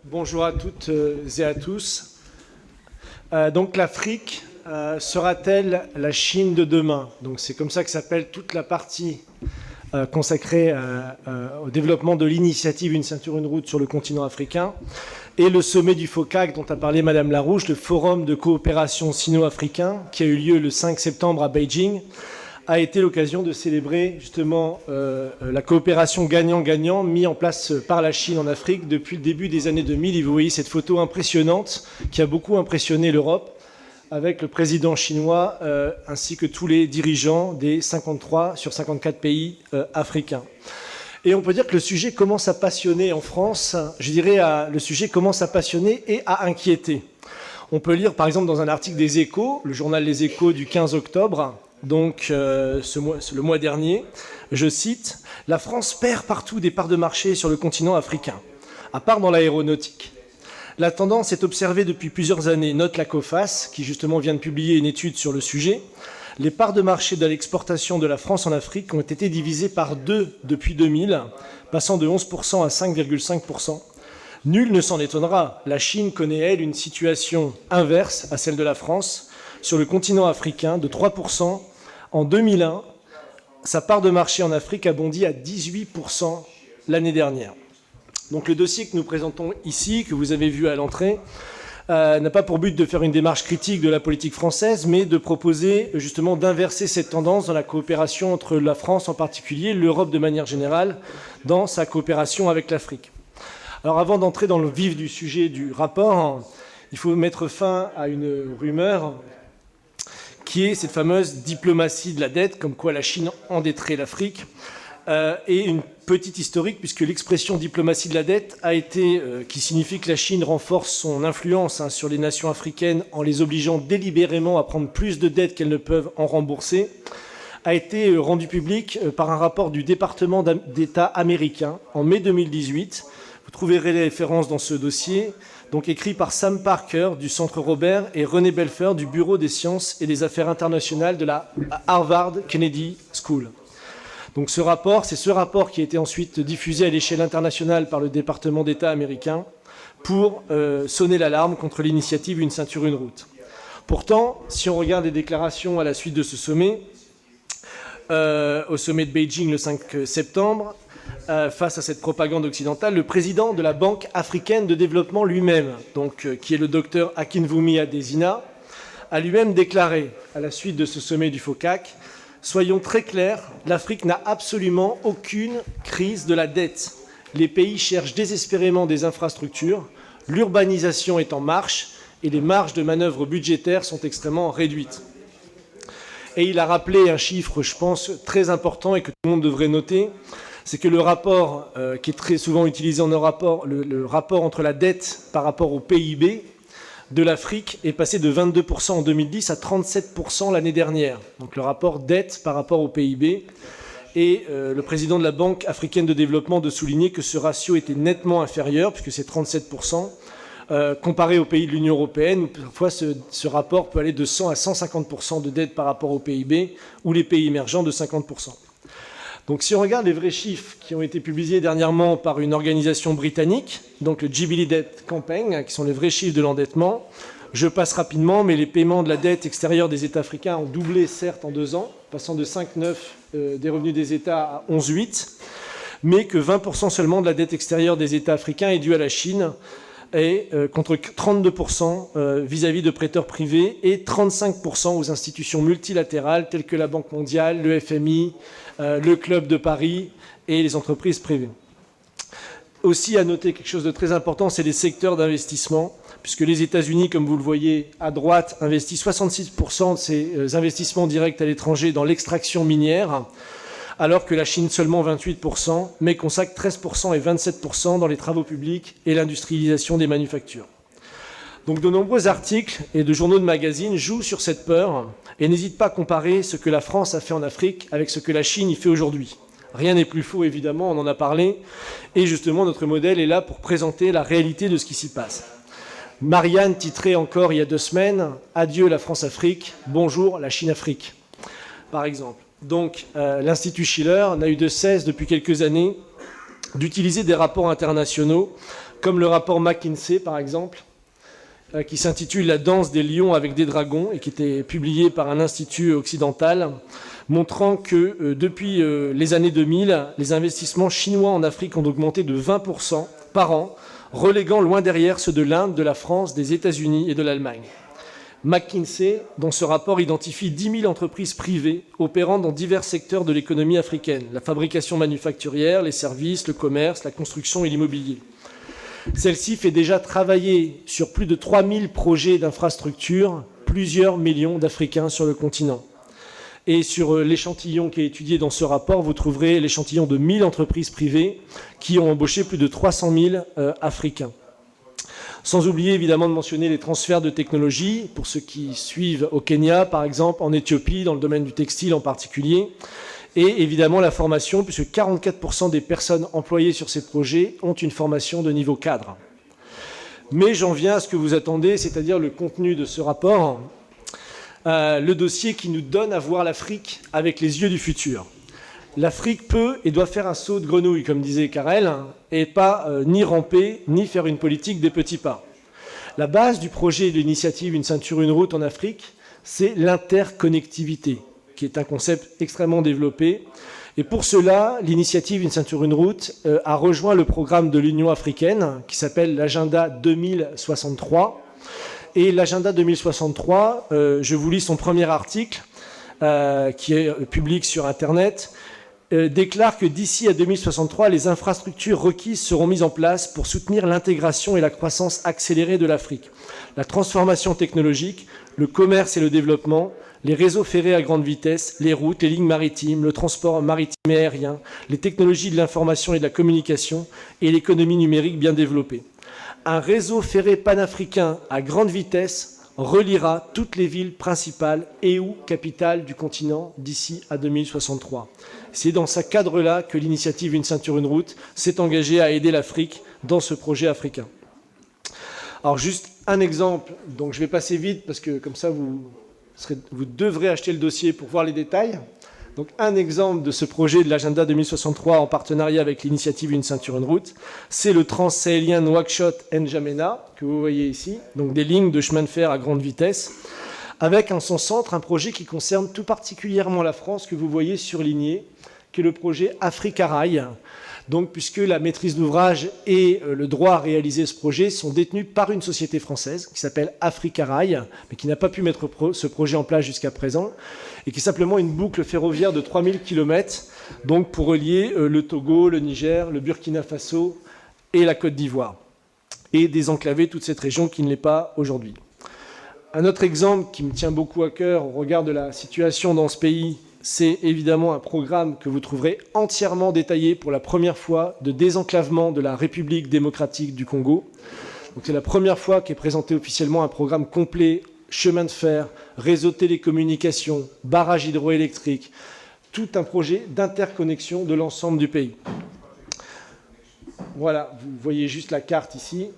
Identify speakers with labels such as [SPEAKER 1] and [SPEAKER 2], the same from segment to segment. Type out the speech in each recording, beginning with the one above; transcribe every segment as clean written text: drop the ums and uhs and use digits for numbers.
[SPEAKER 1] Bonjour à toutes et à tous. Donc l'Afrique sera-t-elle la Chine de demain? Donc c'est comme ça que s'appelle toute la partie consacrée au développement de l'initiative Une ceinture, une route sur le continent africain et le sommet du FOCAC dont a parlé Madame Larouche, le forum de coopération sino-africain qui a eu lieu le 5 septembre à Beijing, a été l'occasion de célébrer justement la coopération gagnant-gagnant mise en place par la Chine en Afrique depuis le début des années 2000. Et vous voyez cette photo impressionnante qui a beaucoup impressionné l'Europe avec le président chinois ainsi que tous les dirigeants des 53 sur 54 pays africains. Et on peut dire que le sujet commence à passionner en France, je dirais le sujet commence à passionner et à inquiéter. On peut lire par exemple dans un article des Échos, le journal Les Échos du 15 octobre, donc le mois dernier, je cite, « La France perd partout des parts de marché sur le continent africain, à part dans l'aéronautique. La tendance est observée depuis plusieurs années, note la COFAS, qui justement vient de publier une étude sur le sujet. Les parts de marché de l'exportation de la France en Afrique ont été divisées par 2 depuis 2000, passant de 11% à 5,5%. Nul ne s'en étonnera, la Chine connaît, elle, une situation inverse à celle de la France. Sur le continent africain, de 3% en 2001, sa part de marché en Afrique a bondi à 18% l'année dernière. Donc le dossier que nous présentons ici, que vous avez vu à l'entrée, n'a pas pour but de faire une démarche critique de la politique française, mais de proposer justement d'inverser cette tendance dans la coopération entre la France en particulier, l'Europe de manière générale, dans sa coopération avec l'Afrique. Alors avant d'entrer dans le vif du sujet du rapport, il faut mettre fin à une rumeur qui est cette fameuse diplomatie de la dette, comme quoi la Chine endetterait l'Afrique, et une petite historique, puisque l'expression diplomatie de la dette a été, qui signifie que la Chine renforce son influence sur les nations africaines en les obligeant délibérément à prendre plus de dettes qu'elles ne peuvent en rembourser, a été rendue publique par un rapport du département d'État américain en mai 2018. Vous trouverez les références dans ce dossier, donc écrit par Sam Parker du Centre Robert et René Belfer du Bureau des sciences et des affaires internationales de la Harvard Kennedy School. Donc c'est ce rapport qui a été ensuite diffusé à l'échelle internationale par le département d'État américain pour sonner l'alarme contre l'initiative Une ceinture, une route. Pourtant, si on regarde les déclarations à la suite de ce sommet, au sommet de Beijing le 5 septembre, face à cette propagande occidentale, le président de la Banque africaine de développement lui-même, qui est le docteur Akinwumi Adesina, a lui-même déclaré, à la suite de ce sommet du FOCAC, « Soyons très clairs, l'Afrique n'a absolument aucune crise de la dette. Les pays cherchent désespérément des infrastructures, l'urbanisation est en marche et les marges de manœuvre budgétaires sont extrêmement réduites. » Et il a rappelé un chiffre, je pense, très important et que tout le monde devrait noter, c'est que le rapport, qui est très souvent utilisé en rapport, le rapport entre la dette par rapport au PIB de l'Afrique est passé de 22% en 2010 à 37% l'année dernière. Donc le rapport dette par rapport au PIB. Et le président de la Banque africaine de développement de souligner que ce ratio était nettement inférieur, puisque c'est 37%, comparé aux pays de l'Union européenne, où parfois ce rapport peut aller de 100 à 150% de dette par rapport au PIB, ou les pays émergents de 50%. Donc si on regarde les vrais chiffres qui ont été publiés dernièrement par une organisation britannique, donc le Jubilee Debt Campaign, qui sont les vrais chiffres de l'endettement, je passe rapidement, mais les paiements de la dette extérieure des États africains ont doublé, certes, en 2 ans, passant de 5,9 des revenus des États à 11,8, mais que 20% seulement de la dette extérieure des États africains est due à la Chine, et contre 32% vis-à-vis de prêteurs privés et 35% aux institutions multilatérales telles que la Banque mondiale, le FMI, le Club de Paris et les entreprises privées. Aussi, à noter quelque chose de très important, c'est les secteurs d'investissement, puisque les États-Unis, comme vous le voyez à droite, investissent 66% de ces investissements directs à l'étranger dans l'extraction minière, alors que la Chine seulement 28%, mais consacre 13% et 27% dans les travaux publics et l'industrialisation des manufactures. Donc de nombreux articles et de journaux de magazines jouent sur cette peur et n'hésitent pas à comparer ce que la France a fait en Afrique avec ce que la Chine y fait aujourd'hui. Rien n'est plus faux, évidemment, on en a parlé, et justement notre modèle est là pour présenter la réalité de ce qui s'y passe. Marianne titrait encore il y a 2 semaines « Adieu la France-Afrique, bonjour la Chine-Afrique », par exemple. Donc, l'Institut Schiller n'a eu de cesse depuis quelques années d'utiliser des rapports internationaux comme le rapport McKinsey par exemple, qui s'intitule « La danse des lions avec des dragons » et qui était publié par un institut occidental, montrant que depuis les années 2000, les investissements chinois en Afrique ont augmenté de 20% par an, reléguant loin derrière ceux de l'Inde, de la France, des États-Unis et de l'Allemagne. McKinsey, dans ce rapport, identifie 10 000 entreprises privées opérant dans divers secteurs de l'économie africaine, la fabrication manufacturière, les services, le commerce, la construction et l'immobilier. Celle-ci fait déjà travailler sur plus de 3000 projets d'infrastructures, plusieurs millions d'Africains sur le continent. Et sur l'échantillon qui est étudié dans ce rapport, vous trouverez l'échantillon de 1000 entreprises privées qui ont embauché plus de 300 000 Africains. Sans oublier évidemment de mentionner les transferts de technologies, pour ceux qui suivent au Kenya par exemple, en Éthiopie, dans le domaine du textile en particulier, et évidemment la formation, puisque 44% des personnes employées sur ces projets ont une formation de niveau cadre. Mais j'en viens à ce que vous attendez, c'est-à-dire le contenu de ce rapport, le dossier qui nous donne à voir l'Afrique avec les yeux du futur. L'Afrique peut et doit faire un saut de grenouille, comme disait Carrel, et pas ni ramper, ni faire une politique des petits pas. La base du projet de l'initiative Une ceinture, une route en Afrique, c'est l'interconnectivité, qui est un concept extrêmement développé. Et pour cela, l'initiative Une ceinture, une route a rejoint le programme de l'Union africaine, qui s'appelle l'Agenda 2063. Et l'Agenda 2063, je vous lis son premier article, qui est public sur Internet, déclare que d'ici à 2063, les infrastructures requises seront mises en place pour soutenir l'intégration et la croissance accélérée de l'Afrique. La transformation technologique, le commerce et le développement, les réseaux ferrés à grande vitesse, les routes, les lignes maritimes, le transport maritime et aérien, les technologies de l'information et de la communication et l'économie numérique bien développée. Un réseau ferré panafricain à grande vitesse reliera toutes les villes principales et ou capitales du continent d'ici à 2063. C'est dans ce cadre-là que l'initiative Une ceinture, une route s'est engagée à aider l'Afrique dans ce projet africain. Alors juste un exemple, donc je vais passer vite parce que comme ça vous devrez acheter le dossier pour voir les détails. Donc un exemple de ce projet de l'agenda 2063 en partenariat avec l'initiative Une ceinture, une route, c'est le transsahélien Nouakchott-N'Djamena, que vous voyez ici, donc des lignes de chemin de fer à grande vitesse, avec en son centre un projet qui concerne tout particulièrement la France, que vous voyez surligné, qui est le projet Africa Rail. Donc, puisque la maîtrise d'ouvrage et le droit à réaliser ce projet sont détenus par une société française qui s'appelle Africa Rail, mais qui n'a pas pu mettre ce projet en place jusqu'à présent, et qui est simplement une boucle ferroviaire de 3000 km, donc pour relier le Togo, le Niger, le Burkina Faso et la Côte d'Ivoire, et désenclaver toute cette région qui ne l'est pas aujourd'hui. Un autre exemple qui me tient beaucoup à cœur au regard de la situation dans ce pays, c'est évidemment un programme que vous trouverez entièrement détaillé pour la première fois de désenclavement de la République démocratique du Congo. C'est la première fois qu'est présenté officiellement un programme complet, chemin de fer, réseau de télécommunications, barrage hydroélectrique, tout un projet d'interconnexion de l'ensemble du pays. Voilà, vous voyez juste la carte ici.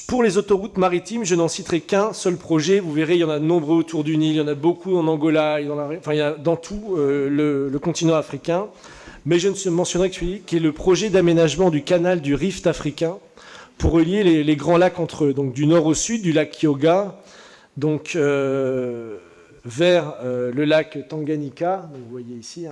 [SPEAKER 1] Pour les autoroutes maritimes, je n'en citerai qu'un seul projet. Vous verrez, il y en a de nombreux autour du Nil, il y en a beaucoup en Angola, il y a dans tout le continent africain. Mais je ne mentionnerai que celui qui est le projet d'aménagement du canal du Rift africain pour relier les grands lacs entre eux. Donc du nord au sud, du lac Kyoga, donc vers le lac Tanganyika, donc vous voyez ici,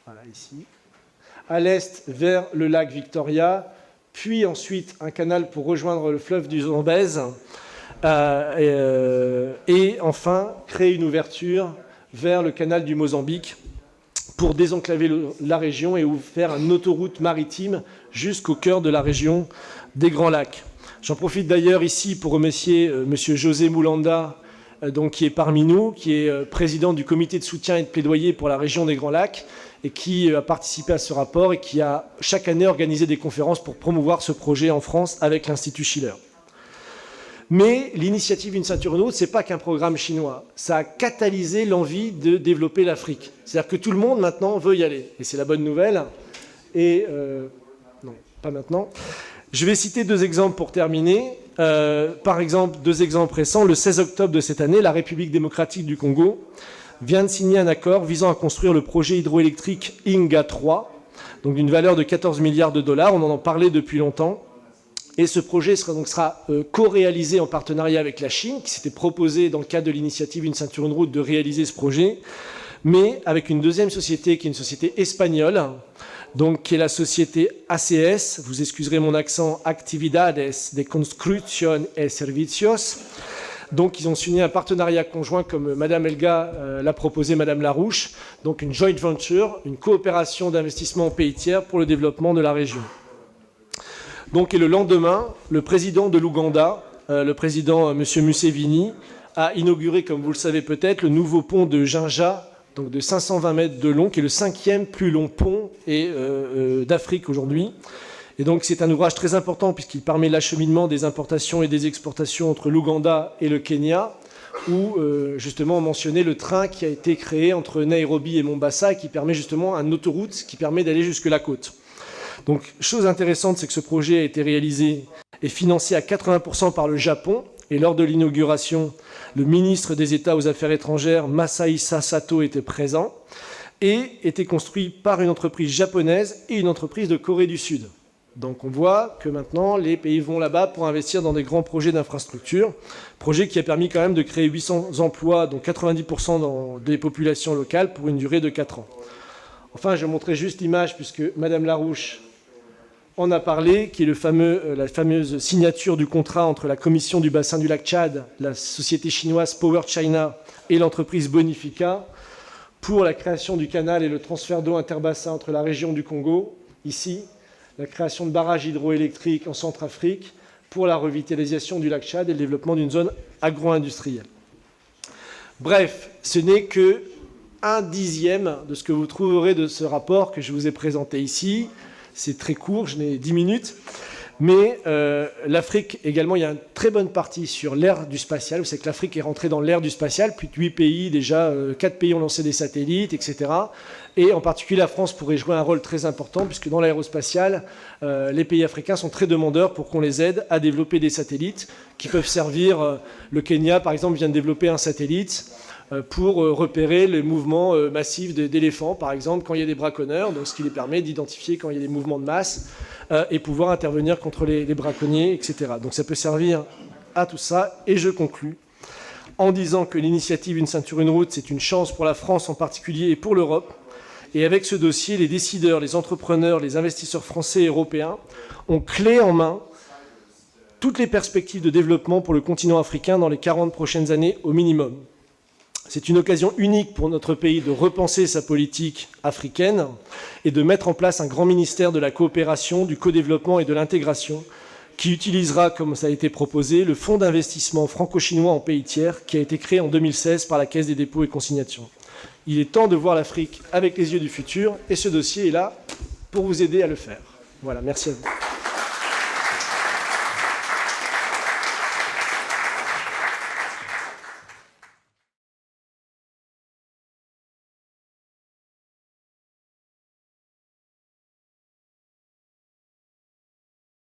[SPEAKER 1] voilà ici. À l'est, vers le lac Victoria, puis ensuite un canal pour rejoindre le fleuve du Zambèze, et enfin créer une ouverture vers le canal du Mozambique pour désenclaver la région et faire une autoroute maritime jusqu'au cœur de la région des Grands Lacs. J'en profite d'ailleurs ici pour remercier M. José Moulanda, qui est parmi nous, qui est président du comité de soutien et de plaidoyer pour la région des Grands Lacs, et qui a participé à ce rapport et qui a chaque année organisé des conférences pour promouvoir ce projet en France avec l'Institut Schiller. Mais l'initiative Une ceinture, une route, ce n'est pas qu'un programme chinois. Ça a catalysé l'envie de développer l'Afrique. C'est-à-dire que tout le monde maintenant veut y aller. Et c'est la bonne nouvelle. Et non, pas maintenant. Je vais citer deux exemples pour terminer. Par exemple, deux exemples récents. Le 16 octobre de cette année, la République démocratique du Congo vient de signer un accord visant à construire le projet hydroélectrique Inga 3 donc d'une valeur de 14 milliards de dollars. On en parlait depuis longtemps. Et ce projet sera co-réalisé en partenariat avec la Chine, qui s'était proposé dans le cadre de l'initiative Une ceinture, une route de réaliser ce projet, mais avec une deuxième société qui est une société espagnole, donc qui est la société ACS, vous excuserez mon accent, Actividades de Construcción y Servicios. Donc ils ont signé un partenariat conjoint comme Madame Elga l'a proposé, Madame Larouche, donc une joint venture, une coopération d'investissement en pays tiers pour le développement de la région. Donc, et le lendemain, le président de l'Ouganda, le président M. Museveni, a inauguré, comme vous le savez peut-être, le nouveau pont de Jinja, donc de 520 mètres de long, qui est le 5e plus long pont d'Afrique aujourd'hui. Et donc c'est un ouvrage très important puisqu'il permet l'acheminement des importations et des exportations entre l'Ouganda et le Kenya, où justement on mentionnait le train qui a été créé entre Nairobi et Mombasa et qui permet justement une autoroute qui permet d'aller jusque la côte. Donc, chose intéressante, c'est que ce projet a été réalisé et financé à 80% par le Japon. Et lors de l'inauguration, le ministre des États aux Affaires étrangères, Masahisa Sato, était présent et était construit par une entreprise japonaise et une entreprise de Corée du Sud. Donc on voit que maintenant, les pays vont là-bas pour investir dans des grands projets d'infrastructure. Projet qui a permis quand même de créer 800 emplois, dont 90% dans des populations locales, pour une durée de 4 ans. Enfin, je montrerai juste l'image, puisque Madame Larouche en a parlé, qui est la fameuse signature du contrat entre la Commission du bassin du lac Tchad, la société chinoise Power China et l'entreprise Bonifica pour la création du canal et le transfert d'eau interbassin entre la région du Congo, ici, la création de barrages hydroélectriques en Centrafrique pour la revitalisation du lac Tchad et le développement d'une zone agro-industrielle. Bref, ce n'est que 1/10 de ce que vous trouverez de ce rapport que je vous ai présenté ici. C'est très court, je n'ai 10 minutes. Mais l'Afrique, également, il y a une très bonne partie sur l'ère du spatial. Vous savez que l'Afrique est rentrée dans l'ère du spatial. Plus de 8 pays, déjà, 4 pays ont lancé des satellites, etc. Et en particulier, la France pourrait jouer un rôle très important, puisque dans l'aérospatial, les pays africains sont très demandeurs pour qu'on les aide à développer des satellites qui peuvent servir. Le Kenya, par exemple, vient de développer un satellite pour repérer les mouvements massifs d'éléphants, par exemple, quand il y a des braconneurs, donc ce qui les permet d'identifier quand il y a des mouvements de masse et pouvoir intervenir contre les braconniers, etc. Donc ça peut servir à tout ça. Et je conclus en disant que l'initiative Une ceinture, une route, c'est une chance pour la France en particulier et pour l'Europe. Et avec ce dossier, les décideurs, les entrepreneurs, les investisseurs français et européens ont clé en main toutes les perspectives de développement pour le continent africain dans les 40 prochaines années au minimum. C'est une occasion unique pour notre pays de repenser sa politique africaine et de mettre en place un grand ministère de la coopération, du co-développement et de l'intégration qui utilisera, comme ça a été proposé, le fonds d'investissement franco-chinois en pays tiers qui a été créé en 2016 par la Caisse des dépôts et consignations. Il est temps de voir l'Afrique avec les yeux du futur et ce dossier est là pour vous aider à le faire. Voilà, merci à vous.